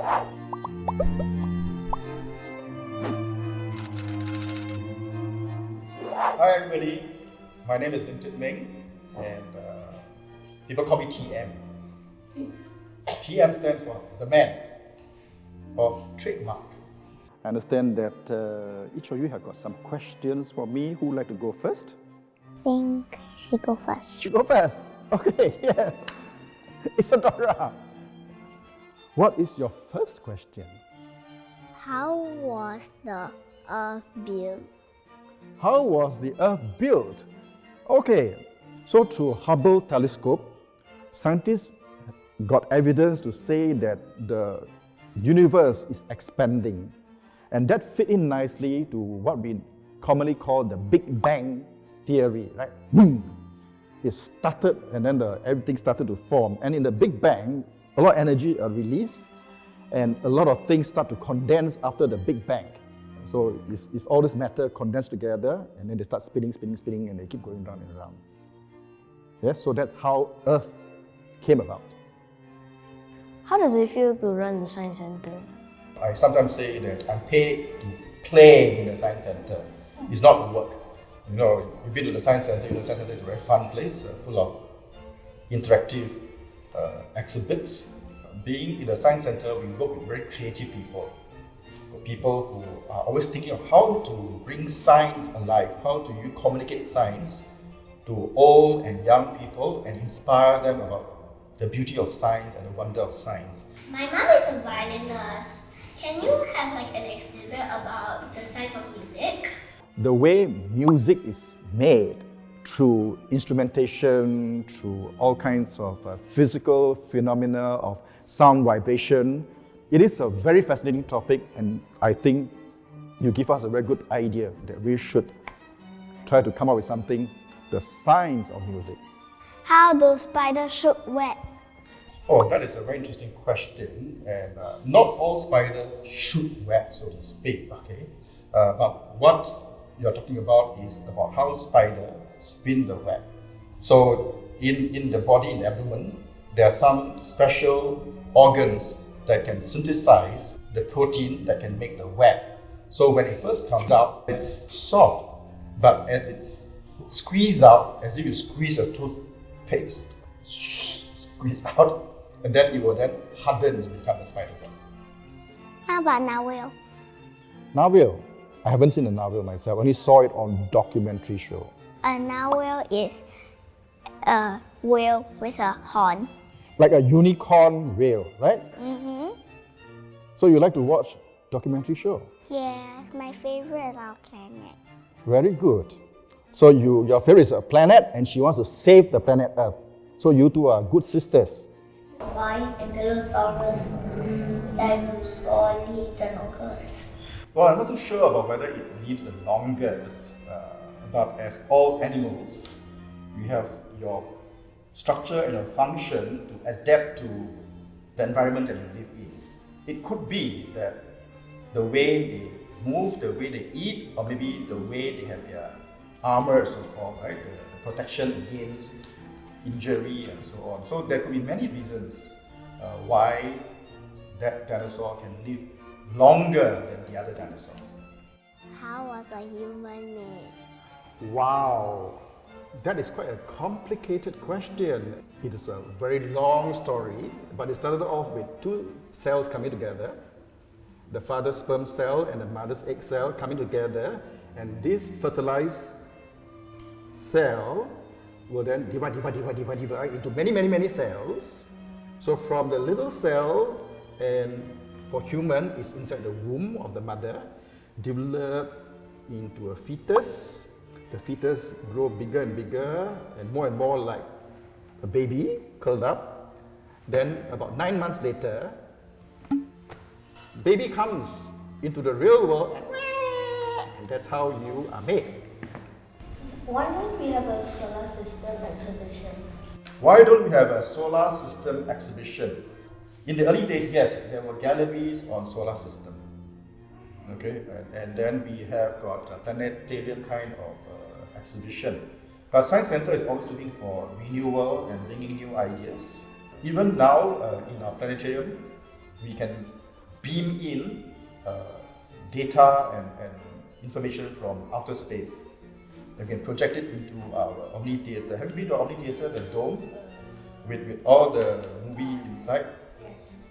Hi everybody, my name is Lim Tit Meng and people call me TM. TM stands for the man, or trademark. I understand that each of you have got some questions for me. Who would like to go first? I think she go first. You go first. Okay, yes. Isadora, what is your first question? How was the Earth built? How was the Earth built? Okay, so through Hubble telescope, scientists got evidence to say that the universe is expanding. And that fit in nicely to what we commonly call the Big Bang theory, right? Boom! It started and then everything started to form. And in the Big Bang, a lot of energy are released and a lot of things start to condense after the Big Bang. So it's all this matter condensed together and then they start spinning and they keep going round and round. Yes, so that's how Earth came about. How does it feel to run the science center? I sometimes say that I'm paid to play in the science center. It's not work. You know, you've been to the science center. The science center is a very fun place, full of interactive exhibits. Being in the science center, we work with very creative people. People who are always thinking of how to bring science alive, how do you communicate science to old and young people and inspire them about the beauty of science and the wonder of science. My mom is a violinist. Can you have like an exhibit about the science of music? The way music is made through instrumentation, through all kinds of physical phenomena of sound vibration, it is a very fascinating topic, and I think you give us a very good idea that we should try to come up with something, the science of music. How do spiders shoot web? Oh, that is a very interesting question, and not all spiders shoot web, so to speak, okay? But what you're talking about is about how spiders spin the web. So in the body, in the abdomen, there are some special organs that can synthesize the protein that can make the web. So when it first comes out, it's soft, but as it's squeezed out, as if you squeeze a toothpaste, squeeze out, and then it will then harden and become a spider web. How about narwhal? Narwhal. I haven't seen a narwhal myself, I only saw it on documentary show. A narwhal is a whale with a horn. Like a unicorn whale, right? Mm-hmm. So you like to watch documentary show? Yes, my favorite is our planet. Very good. So your favorite is a planet and she wants to save the planet Earth. So you two are good sisters. Why Ankylosaurus, Dinosaurus? Well, I'm not too sure about whether it lives the longest, but as all animals, you have your structure and your function to adapt to the environment that you live in. It could be that the way they move, the way they eat, or maybe the way they have their armor, so-called, right? The protection against injury and so on. So there could be many reasons why that dinosaur can live longer than the other dinosaurs. How was a human made? Wow, that is quite a complicated question. It is a very long story, but it started off with two cells coming together. The father's sperm cell and the mother's egg cell coming together, and this fertilized cell will then divide into many cells. So from the little cell, and for human, is inside the womb of the mother, develop into a fetus. The fetus grow bigger and bigger and more like a baby curled up. Then about 9 months later, baby comes into the real world and that's how you are made. Why don't we have a solar system exhibition? Why don't we have a solar system exhibition? In the early days, yes, there were galleries on solar system. Okay, and then we have got a planetarium kind of exhibition. But Science Center is always looking for renewal and bringing new ideas. Even now, in our planetarium, we can beam in data and information from outer space. We can project it into our Omni Theatre. Have you been to Omni Theatre, the dome, with all the movie inside?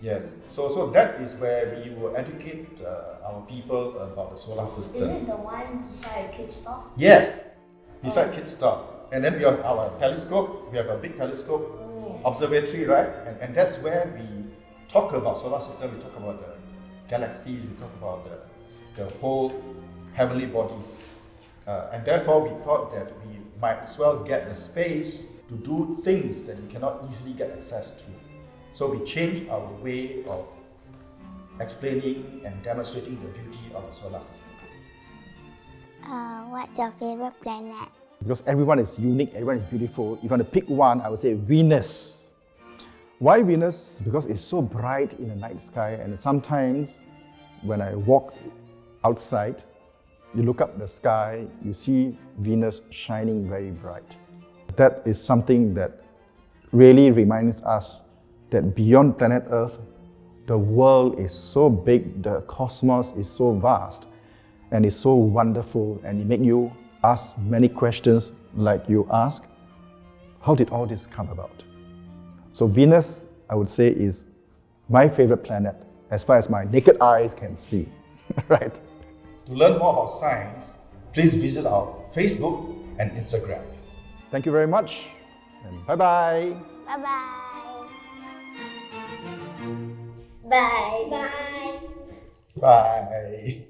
Yes. So that is where we will educate our people about the solar system. Is it the one beside KidsSTOP? Yes, beside KidsSTOP. And then we have our telescope. We have a big telescope, observatory, right? And that's where we talk about solar system. We talk about the galaxies. We talk about the whole heavenly bodies. And therefore, we thought that we might as well get the space to do things that we cannot easily get access to. So we changed our way of explaining and demonstrating the beauty of the solar system. What's your favorite planet? Because everyone is unique, everyone is beautiful. If you want to pick one, I would say Venus. Why Venus? Because it's so bright in the night sky, and sometimes when I walk outside, you look up the sky, you see Venus shining very bright. That is something that really reminds us that beyond planet Earth, the world is so big, the cosmos is so vast, and it's so wonderful, and it makes you ask many questions like you ask, how did all this come about? So Venus, I would say, is my favorite planet as far as my naked eyes can see, right? To learn more about science, please visit our Facebook and Instagram. Thank you very much, and bye-bye. Bye-bye. Bye. Bye. Bye.